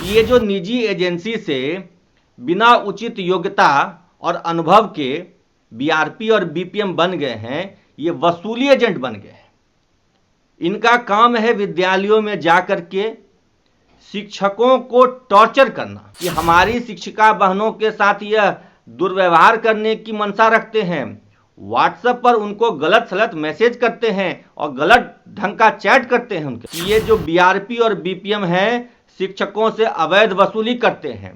ये जो निजी एजेंसी से बिना उचित योग्यता और अनुभव के बीआरपी और बीपीएम बन गए हैं, ये वसूली एजेंट बन गए हैं। इनका काम है विद्यालयों में जाकर के शिक्षकों को टॉर्चर करना कि हमारी शिक्षिका बहनों के साथ यह दुर्व्यवहार करने की मंशा रखते हैं। व्हाट्सएप पर उनको गलत सलत मैसेज करते हैं और गलत ढंग का चैट करते हैं उनके। ये जो बीआरपी और बीपीएम है, शिक्षकों से अवैध वसूली करते हैं।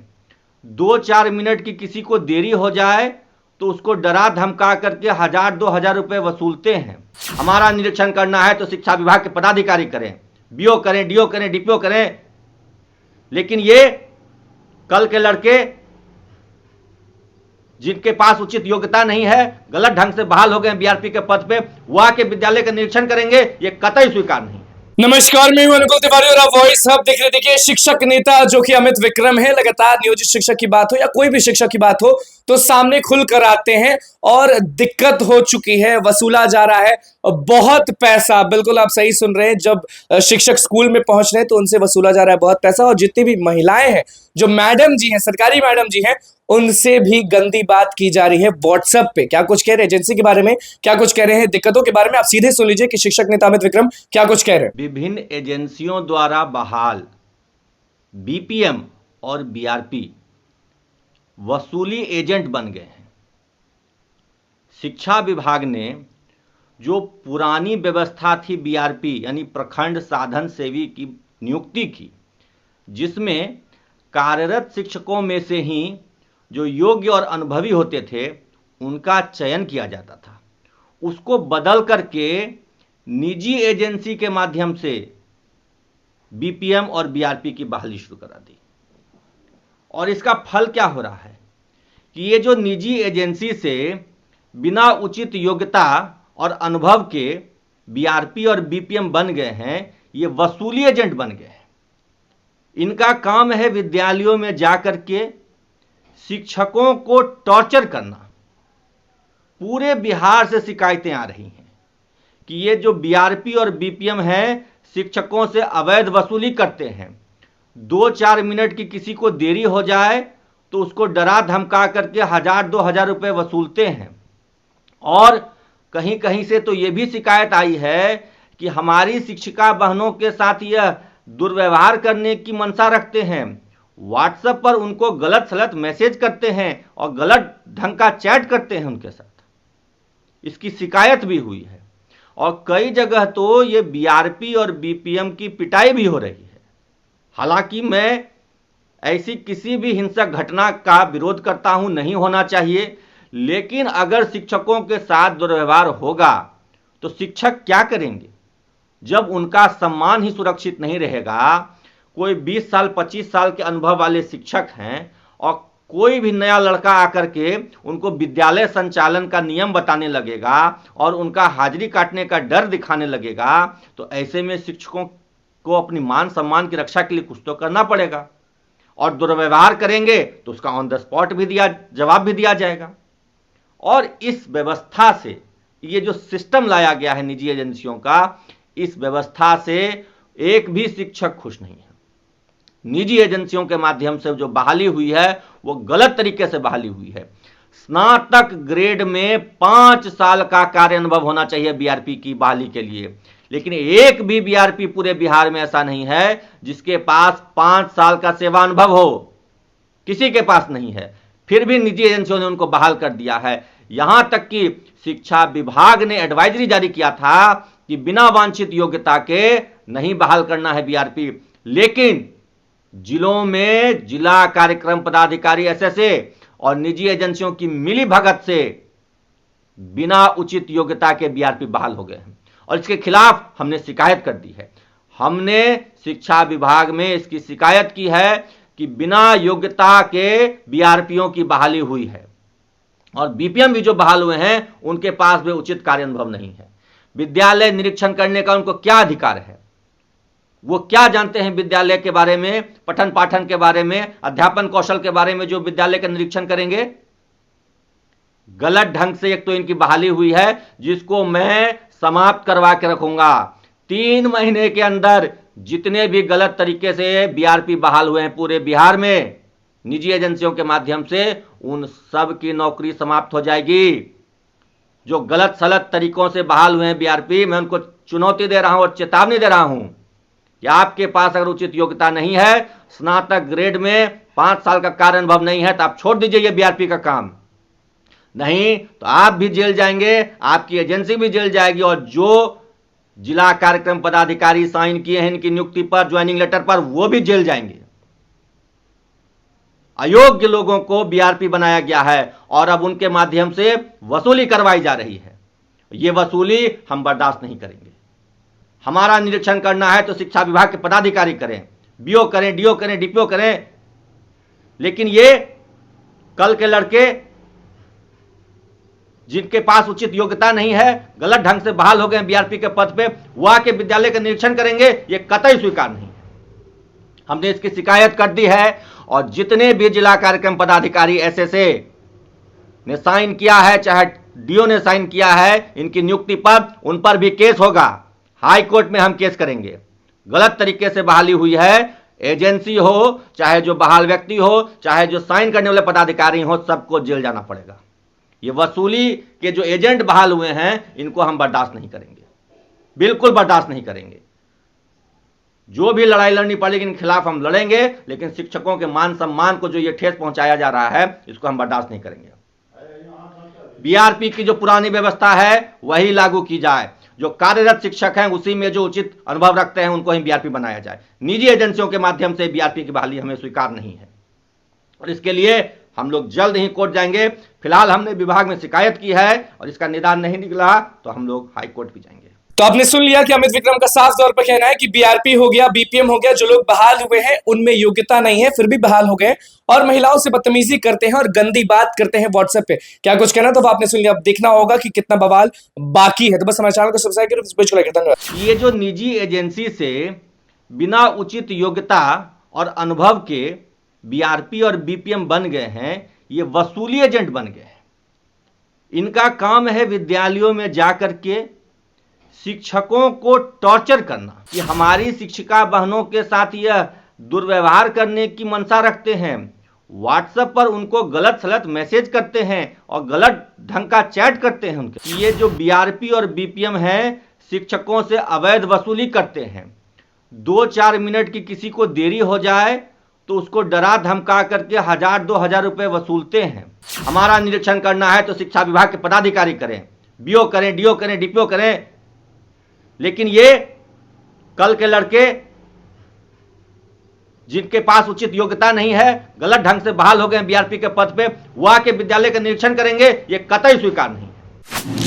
2-4 मिनट की किसी को देरी हो जाए तो उसको डरा धमका करके 1000-2000 रुपए वसूलते हैं। हमारा निरीक्षण करना है तो शिक्षा विभाग के पदाधिकारी करें, बीओ करें, डीओ करें, डीपीओ करें। लेकिन ये कल के लड़के जिनके पास उचित योग्यता नहीं है, गलत ढंग से बहाल हो गए बीआरपी के पद पे, वो आके विद्यालय का निरीक्षण करेंगे, ये कतई स्वीकार नहीं। नमस्कार, मैं हूं अनुकुल तिवारी और आप वॉइस हब देख रहे। देखिए, शिक्षक नेता जो कि अमित विक्रम है, लगातार नियोजित शिक्षक की बात हो या कोई भी शिक्षक की बात हो तो सामने खुल कर आते हैं और दिक्कत हो चुकी है, वसूला जा रहा है बहुत पैसा। बिल्कुल आप सही सुन रहे हैं, जब शिक्षक स्कूल में पहुंच रहे हैं तो उनसे वसूला जा रहा है बहुत पैसा। और जितनी भी महिलाएं हैं, जो मैडम जी हैं, सरकारी मैडम जी हैं, उनसे भी गंदी बात की जा रही है व्हाट्सएप पे। क्या कुछ कह रहे हैं एजेंसी के बारे में, क्या कुछ कह रहे हैं दिक्कतों के बारे में, आप सीधे सुन लीजिए कि शिक्षक नेता अमित विक्रम क्या कुछ कह रहे हैं। विभिन्न एजेंसियों द्वारा बहाल बीपीएम और बीआरपी वसूली एजेंट बन गए हैं। शिक्षा विभाग ने जो पुरानी व्यवस्था थी बीआरपी यानी प्रखंड साधन सेवी की नियुक्ति की, जिसमें कार्यरत शिक्षकों में से ही जो योग्य और अनुभवी होते थे उनका चयन किया जाता था, उसको बदल करके निजी एजेंसी के माध्यम से बीपीएम और बीआरपी की बहाली शुरू करा दी। और इसका फल क्या हो रहा है कि ये जो निजी एजेंसी से बिना उचित योग्यता और अनुभव के बीआरपी और बीपीएम बन गए हैं, ये वसूली एजेंट बन गए हैं। इनका काम है विद्यालयों में जाकर के शिक्षकों को टॉर्चर करना। पूरे बिहार से शिकायतें आ रही हैं कि ये जो बीआरपी और बीपीएम है, शिक्षकों से अवैध वसूली करते हैं। 2-4 मिनट की किसी को देरी हो जाए तो उसको डरा धमका करके 1000-2000 रुपए वसूलते हैं। और कहीं कहीं से तो ये भी शिकायत आई है कि हमारी शिक्षिका बहनों के साथ यह दुर्व्यवहार करने की मंशा रखते हैं। व्हाट्सएप पर उनको गलत सलत मैसेज करते हैं और गलत ढंग का चैट करते हैं उनके साथ। इसकी शिकायत भी हुई है और कई जगह तो ये बीआरपी और बीपीएम की पिटाई भी हो रही है। हालांकि मैं ऐसी किसी भी हिंसक घटना का विरोध करता हूं, नहीं होना चाहिए, लेकिन अगर शिक्षकों के साथ दुर्व्यवहार होगा तो शिक्षक क्या करेंगे जब उनका सम्मान ही सुरक्षित नहीं रहेगा। कोई 20 साल 25 साल के अनुभव वाले शिक्षक हैं और कोई भी नया लड़का आकर के उनको विद्यालय संचालन का नियम बताने लगेगा और उनका हाजिरी काटने का डर दिखाने लगेगा, तो ऐसे में शिक्षकों को अपनी मान सम्मान की रक्षा के लिए कुछ तो करना पड़ेगा। और दुर्व्यवहार करेंगे तो उसका ऑन द स्पॉट भी जवाब भी दिया जाएगा। और इस व्यवस्था से, ये जो सिस्टम लाया गया है निजी एजेंसियों का, इस व्यवस्था से एक भी शिक्षक खुश नहीं है। निजी एजेंसियों के माध्यम से जो बहाली हुई है वो गलत तरीके से बहाली हुई है। स्नातक ग्रेड में 5 साल का कार्य अनुभव होना चाहिए बीआरपी की बहाली के लिए, लेकिन एक भी बीआरपी पूरे बिहार में ऐसा नहीं है जिसके पास 5 साल का सेवा अनुभव हो। किसी के पास नहीं है, फिर भी निजी एजेंसियों ने उनको बहाल कर दिया है। यहां तक कि शिक्षा विभाग ने एडवाइजरी जारी किया था कि बिना वांछित योग्यता के नहीं बहाल करना है बीआरपी, लेकिन जिलों में जिला कार्यक्रम पदाधिकारी एसएसए और निजी एजेंसियों की मिली भगत से बिना उचित योग्यता के बीआरपी बहाल हो गए हैं और इसके खिलाफ हमने शिकायत कर दी है। हमने शिक्षा विभाग में इसकी शिकायत की है कि बिना योग्यता के बीआरपीओं की बहाली हुई है और बीपीएम भी जो बहाल हुए हैं उनके पास भी उचित कार्य अनुभव नहीं है। विद्यालय निरीक्षण करने का उनको क्या अधिकार है? वो क्या जानते हैं विद्यालय के बारे में, पठन पाठन के बारे में, अध्यापन कौशल के बारे में जो विद्यालय का निरीक्षण करेंगे? गलत ढंग से एक तो इनकी बहाली हुई है जिसको मैं समाप्त करवा के रखूंगा। 3 महीने के अंदर जितने भी गलत तरीके से बीआरपी बहाल हुए हैं पूरे बिहार में निजी एजेंसियों के माध्यम से, उन सब की नौकरी समाप्त हो जाएगी। जो गलत सलत तरीकों से बहाल हुए हैं बीआरपी, मैं उनको चुनौती दे रहा हूं और चेतावनी दे रहा हूं कि आपके पास अगर उचित योग्यता नहीं है, स्नातक ग्रेड में 5 साल का कार्य अनुभव नहीं है, तो आप छोड़ दीजिए ये बीआरपी का काम। नहीं तो आप भी जेल जाएंगे, आपकी एजेंसी भी जेल जाएगी, और जो जिला कार्यक्रम पदाधिकारी साइन किए हैं इनकी नियुक्ति पर, ज्वाइनिंग लेटर पर, वो भी जेल जाएंगे। अयोग्य लोगों को बीआरपी बनाया गया है और अब उनके माध्यम से वसूली करवाई जा रही है। ये वसूली हम बर्दाश्त नहीं करेंगे। हमारा निरीक्षण करना है तो शिक्षा विभाग के पदाधिकारी करें, बीओ करें, डीओ करें, डीपीओ करें, लेकिन ये कल के लड़के जिनके पास उचित योग्यता नहीं है, गलत ढंग से बहाल हो गए बीआरपी के पद पे, वो आके विद्यालय का निरीक्षण करेंगे, ये कतई स्वीकार नहीं है। हमने इसकी शिकायत कर दी है और जितने भी जिला कार्यक्रम पदाधिकारी एसएसए ने साइन किया है, चाहे डीओ ने साइन किया है इनकी नियुक्ति पर, उन पर भी केस होगा। हाई कोर्ट में हम केस करेंगे। गलत तरीके से बहाली हुई है, एजेंसी हो, चाहे जो बहाल व्यक्ति हो, चाहे जो साइन करने वाले पदाधिकारी हो, सबको जेल जाना पड़ेगा। ये वसूली के जो एजेंट बहाल हुए हैं इनको हम बर्दाश्त नहीं करेंगे, बिल्कुल बर्दाश्त नहीं करेंगे। जो भी लड़ाई लड़नी पड़ेगी इनके खिलाफ हम लड़ेंगे, लेकिन शिक्षकों के मान सम्मान को जो ये ठेस पहुंचाया जा रहा है इसको हम बर्दाश्त नहीं करेंगे। बीआरपी की जो पुरानी व्यवस्था है वही लागू की जाए। जो कार्यरत शिक्षक हैं उसी में जो उचित अनुभव रखते हैं उनको ही बीआरपी बनाया जाए। निजी एजेंसियों के माध्यम से बीआरपी की बहाली हमें स्वीकार नहीं है और इसके लिए हम लोग जल्द ही कोर्ट जाएंगे। फिलहाल हमने विभाग में शिकायत की है और इसका निदान नहीं निकला तो हम लोग हाई कोर्ट भी जाएंगे। तो आपने सुन लिया कि अमित विक्रम का साफ तौर पर कहना है कि बीआरपी हो गया, बीपीएम हो गया, जो लोग बहाल हुए हैं उनमें योग्यता नहीं है फिर भी बहाल हो गए और महिलाओं से बदतमीजी करते हैं और गंदी बात करते हैं व्हाट्सएप पे। क्या कुछ कहना, तो आपने सुन लिया। अब देखना होगा कि कितना बवाल बाकी है। तो बस हमारे चैनल को सब्सक्राइब करें। धन्यवाद। ये जो निजी एजेंसी से बिना उचित योग्यता और अनुभव के बीआरपी और बीपीएम बन गए हैं, ये वसूली एजेंट बन गए हैं। इनका काम है विद्यालयों में जाकर के शिक्षकों को टॉर्चर करना कि हमारी शिक्षिका बहनों के साथ यह दुर्व्यवहार करने की मंशा रखते हैं। व्हाट्सएप पर उनको गलत सलत मैसेज करते हैं और गलत ढंग का चैट करते हैं उनके। ये जो बीआरपी और बीपीएम है शिक्षकों से अवैध वसूली करते हैं। 2-4 मिनट की किसी को देरी हो जाए तो उसको डरा धमका करके 1000-2000 रुपए वसूलते हैं। हमारा निरीक्षण करना है तो शिक्षा विभाग के पदाधिकारी करें, बीओ करें, डीओ करें, डीपीओ करें, लेकिन ये कल के लड़के जिनके पास उचित योग्यता नहीं है, गलत ढंग से बहाल हो गए बीआरपी के पद पे, वो आके विद्यालय का निरीक्षण करेंगे, ये कतई स्वीकार नहीं है।